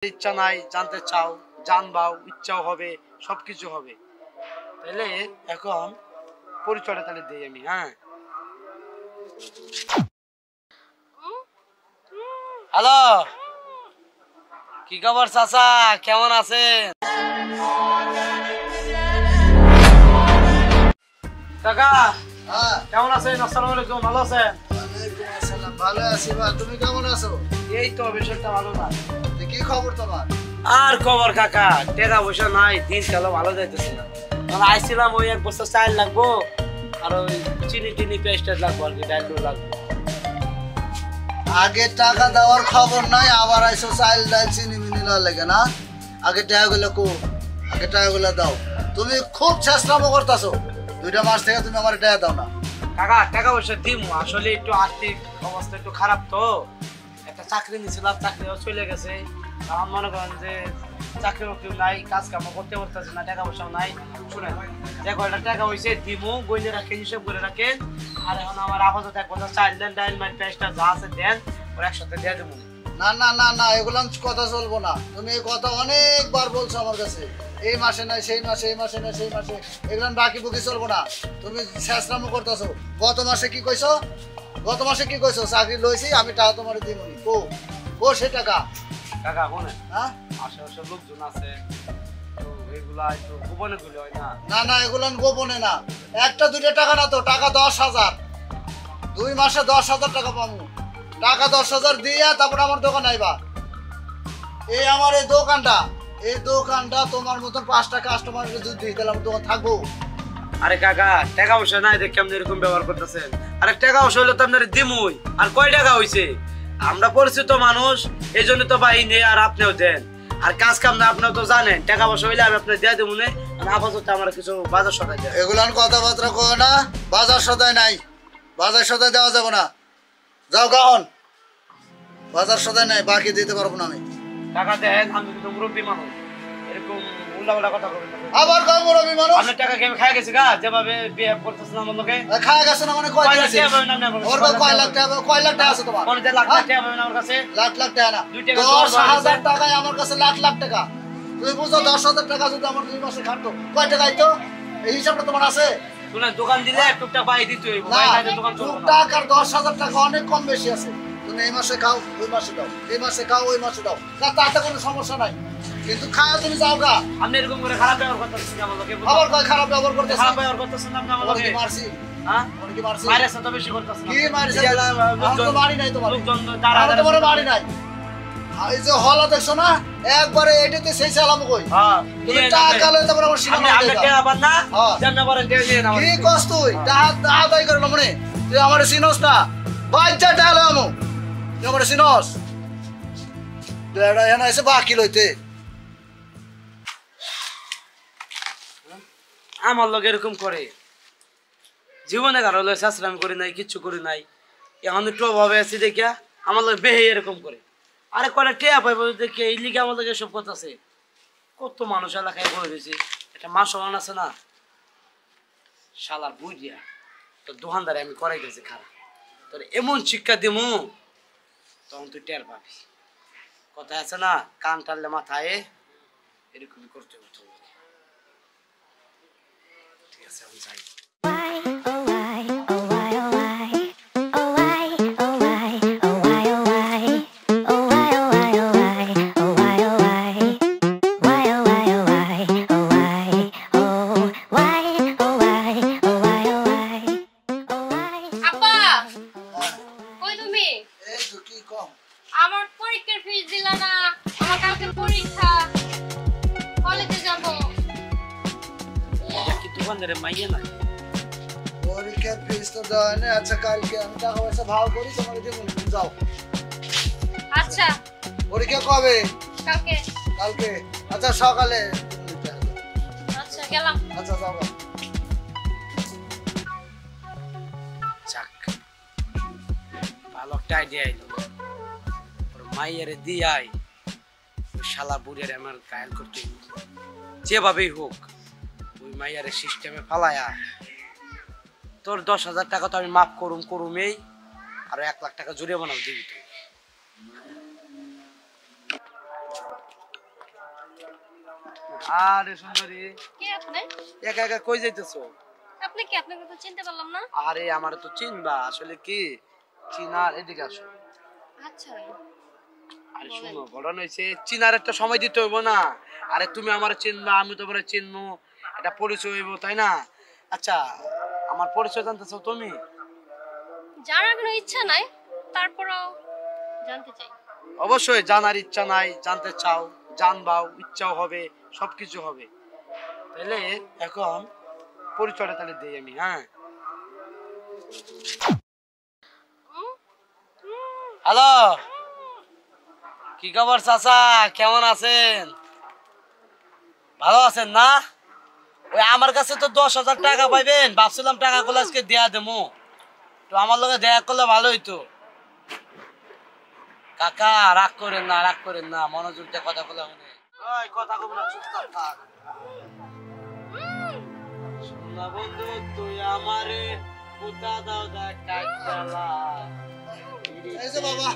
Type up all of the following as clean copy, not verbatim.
ইচ্ছা নাই জানতে চাও, জানবাও, ইচ্ছাও হবে, সবকিছু হবে। তাহলে এখন পরিচয়টা তাহলে দেই আমি। হ্যাঁ, হ্যালো, কি খবর চাচা, কেমন আছেন? কাকা কেমন আছেন? আসসালামু আলাইকুম, ভালো আছেন? ভালো আছি। তুমি কেমন আছো? এই তো বিষয়টা ভালো না। কি খবর তোমার? আর খবর কাকা, টাকা পয়সা নাই, দিন কালো ভালো যাইতেছে না। মানে আইছিলাম ওই এক বস্তা চাল লাগবো, আর ওই চিনি টিনি পেস্ট লাগবো, আর কি ডাল লাগবো। আগে টাকা দেওয়ার খবর নাই, আবার আইসো চাল ডাল চিনি মিনি লাগে না। আগে টাকাগুলো কো, আগে টাকাগুলো দাও। তুমি খুব চেষ্টামো করতেছো, 2টা মাস থেকে তুমি আমার টাকা দাও না। কাকা টাকা পয়সা দিমু, আসলে একটু আর্থিক অবস্থা একটু খারাপ, তো একটা চাকরি নিয়েছিলাম, চাকরিও চলে গেছে। আমার মনে করেন যে চাকরি বাকরিও নাই, কাজ কাম করতে পারতেছে না, টাকা পয়সাও নাই। শুনেন, যে কয়টা টাকা হয়েছে দিমু, গইলে রাখেন, হিসাব করে রাখেন। আর এখন আমার আপাতত এক কথা চাল দেন, ডাইল মাইল পেস্টটা যা আছে দেন, ওর একসাথে দিয়ে দেবো। না না না না, এগুলো কথা চলবো না। তুমি এই কথা অনেকবার বলছো আমার কাছে, এই মাসে নাই সেই মাসে, এই মাসে নাই সেই মাসে, এগুলো বাকি বুকি চলবো না। তুমি চেষ্টামো করতেছো। গত মাসে কি কইছো? গত মাসে কি কইছো? চাকরি লইছি আমি, টাকা তোমার দিবনি। কো কো সে টাকা? কাকা শোনেন, হ্যাঁ, আশেপাশে লোকজন আছে, তো এগুলা একটু গোপনে গুলি হয় না। না না, এগুলো গোপনে না। 1-2 টাকা না তো, টাকা 10,000। 2 মাসে 10,000 টাকা পাবো। টাকা 10,000 দিয়ে তারপর আমার দোকান আইবা। এই আমার এই দোকানটা তোমার মতন 5টা কাস্টমারকে যদি দিই তাহলে আমার দোকান থাকবো? আরে কাকা, টাকা পয়সা নাই দেখে আপনি এরকম ব্যবহার করতেছেন। আরে টাকা পয়সা হলে তো আপনার দিমুই। আর কয় টাকা হইছে? আমরা পরিচিত মানুষ, এই জন্য তো ভাই নেই, আর আপনিও দেন। আর কাজ কাম না, আপনিও তো জানেন, টাকা পয়সা হইলে আমি আপনার দিয়ে দেবো না। আপাতত আমার কিছু বাজার সদাই দেয়। এগুলান কথাবার্তা কো না, বাজার সদাই নাই, বাজার সদাই দেওয়া যাবে না। যাও গাহন, বাজার সদাই নাই, বাকি দিতে পারবো না আমি। টাকা দেন, আমি কিন্তু মুরব্বী মানুষ, এরকম উল্টাপাল্টা কথা বলবেন না। আবার কয় মুরব্বী মানুষ? আপনার টাকা কি আমি খাই গেছি গা, যেভাবে বিহেভ করতেছেন আমার লোকে? খায় গেছে না মানে কয় দিয়েছে? ওর কয় লাখ টাকা, কয় লাখ টাকা আছে তোমার? কোন লাখ লাখ টাকা পাবেন আমার কাছে? লাখ লাখ টাকা না, 10,000 টাকায় আমার কাছে লাখ লাখ টাকা। তুমি বুঝো, 10,000 টাকা যদি আমার 2 মাসে খাটতো, কয় টাকা আইতো? এই হিসাবটা তোমার আছে? শুনেন, দোকান দিলে টুকটাক পাই দিতে হইব, না, ভাই না দোকান চলবে না। টুকটাক আর 10,000 টাকা অনেক কম বেশি আছে। তুমি এই মাসে খাও, ওই মাসে দাও, এই মাসে খাও, ওই মাসে দাও, না তাতে কোনো সমস্যা নাই। কিন্তু খাও তুমি, যাও গা। আপনি এরকম করে খারাপ ব্যবহার করতেছেন আমার লোকে। আবার কয় খারাপ ব্যবহার করতেছ? খারাপ ব্যবহার করতেছেন আপনি আমার লোকে। মারছি? হ্যাঁ, ওরে কি মারছি? মাইরেছে তো বেশি করতেছেন। কি মারছি? আমি তো মারি নাই তোমার। লোকজন আমি তোমার মারি নাই। এই যে হলা দেখছো না, একবারে এটাতে সেই চালাম কই। হ্যাঁ, তুমি টাকা লই তারপর আমার সিনেমা আপনি দেখো। টাকা পান না, যেমন বলেন টাকা দিয়ে নাও। কি কস তুই? টাকা দাই করে মনে তুই আমারে চিনস না? বাচ্চা টাকা লই আমু, তুই আমারে চিনস? দেড়া এনা এসে বাকি লইতে। আমার লোক এরকম করে, জীবনে কারো লয় শাসরাম করি নাই, কিচ্ছু করি নাই। এখন একটু অভাবে আছি দেখিয়া আমার লোক বেহে এরকম করে। আরে কয়টা টেয়া পাইব দেখে এই লিগে আমার লোক এসব কথা আছে। কত মানুষ এলাকায় বয়ে রয়েছে, একটা মা সমান আছে না? শালার বুঝিয়া তোর দোকানদারে আমি করাইতেছি খারাপ, তোর এমন শিক্ষা দিমু তখন তুই টের পাবি। কথা আছে না, কান টানলে মাথায়, এরকমই করতে হতো। ঠিক আছে, আমি যাই। আমার পরীক্ষার ফিস দিলা না, আমার কালকে পরীক্ষা, কলেজে যাব। এটা কি দোকানদারে মাইয়া না? পরীক্ষার ফিস তো দেওয়া নেই। আচ্ছা, কালকে আমি টাকা পয়সা ভাগ করি, তোমাকে দেবো। যাও। আচ্ছা, পরীক্ষা কবে? কালকে। কালকে? আচ্ছা, সকালে। আচ্ছা, গেলাম। আচ্ছা, যাও। যাক, ভালো একটা আইডিয়া আইলো। ওর মাইয়ারে দিয়ে আই, ওই শালা বুড়িয়ারে আমার গায়েল করতে হইব। যেভাবেই হোক ওই মাইয়ারে সিস্টেমে ফালায়া, তোর 10,000 টাকা তো আমি মাফ করুমেই, আর 1 লাখ টাকা জরিমানা দিবি তুই। আরে সুন্দরী, কে আপনি? একা একা কই যাইতেছো? আপনি কি? আপনাকে তো চিনতে পারলাম না। আরে আমার তো চিনবা, আসলে কি চিনার, এদিকে আসো। আচ্ছা, আরে শোনো, ঘটনা হয়েছে চিনার একটা সময় দিতে হইব না। আরে তুমি আমার চিনবা, আমি তোমার চিনবো, এটা পরিচয় হইব, তাই না? আচ্ছা, আমার পরিচয় জানতে চাও তুমি? জানার কোনো ইচ্ছা নাই, তারপরও জানতে চাই। অবশ্যই জানার ইচ্ছা নাই, জানতে চাও, জানবাও, ইচ্ছাও হবে, সবকিছু হবে। তাহলে এখন পরিচয়টা তাহলে দেই আমি। হ্যাঁ, হ্যালো, কি খবর চাচা, কেমন আছেন? ভালো আছেন না? ওই আমার কাছে তো 10,000 টাকা পাইবেন, ভাবছিলাম টাকাগুলো আজকে দেয়া দেবো, তো আমার লগে দেখা করলে ভালো হইতো। কাকা রাগ করেন না, রাগ করেন না, মনোযোগ দিয়ে কথা বলে শুনে। ওই কথা কব না, চুপচাপ থাক। সোনা বন্ধু তুই আমারে পুতা দাও দা কাকলা। এই যে বাবা,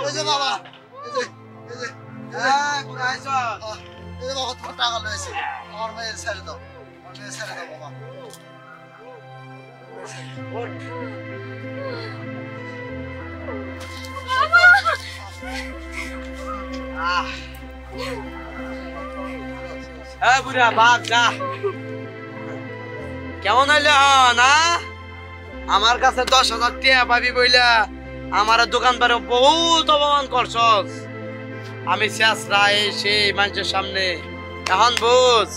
এই যে বাবা, এই যে এই যে এই কোথায় আইছ? এই যে বাবা, তোমার টাকা লয়েছে। আমার মেয়ে ছেড়ে দাও, আমার মেয়ে ছেড়ে দাও বাবা। ওঠ। আহ, এই বুড়া বাপ যা। কেমন হইলে না? আমার কাছে 10,000 টাকা পাবি বইলা আমার দোকান পারে বহুত অপমান করছস। আমি শেষ রায় সেই মানুষের সামনে এখন বুঝ।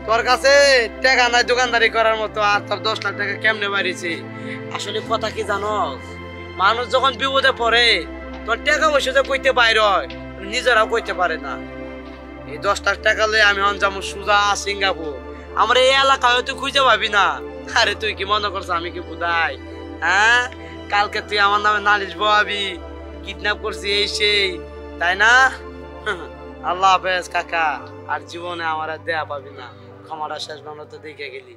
তোর কাছে টাকা নাই দোকানদারি করার মতো, আর তোর 10 লাখ টাকা কেমনে বাড়িছি? আসলে কথা কি জানোস, মানুষ যখন বিপদে পড়ে তোর টাকা পয়সা যে কইতে বাইর হয়, নিজেরাও কইতে পারে না। এই 10 লাখ টাকা লয়ে আমি হন যাবো সুজা সিঙ্গাপুর। আমার এই এলাকায় তুই খুঁজে পাবি না। আরে তুই কি মনে করছ আমি কি বুঝাই? হ্যাঁ, কালকে তুই আমার নামে নালিশ বহাবি, কিডন্যাপ করছি এই সেই, তাই না? আল্লাহ হাফেজ কাকা, আর জীবনে আমার আর দেয়া পাবি না। ক্ষমাটা শেষ বাংলা তো দেখে গেলি।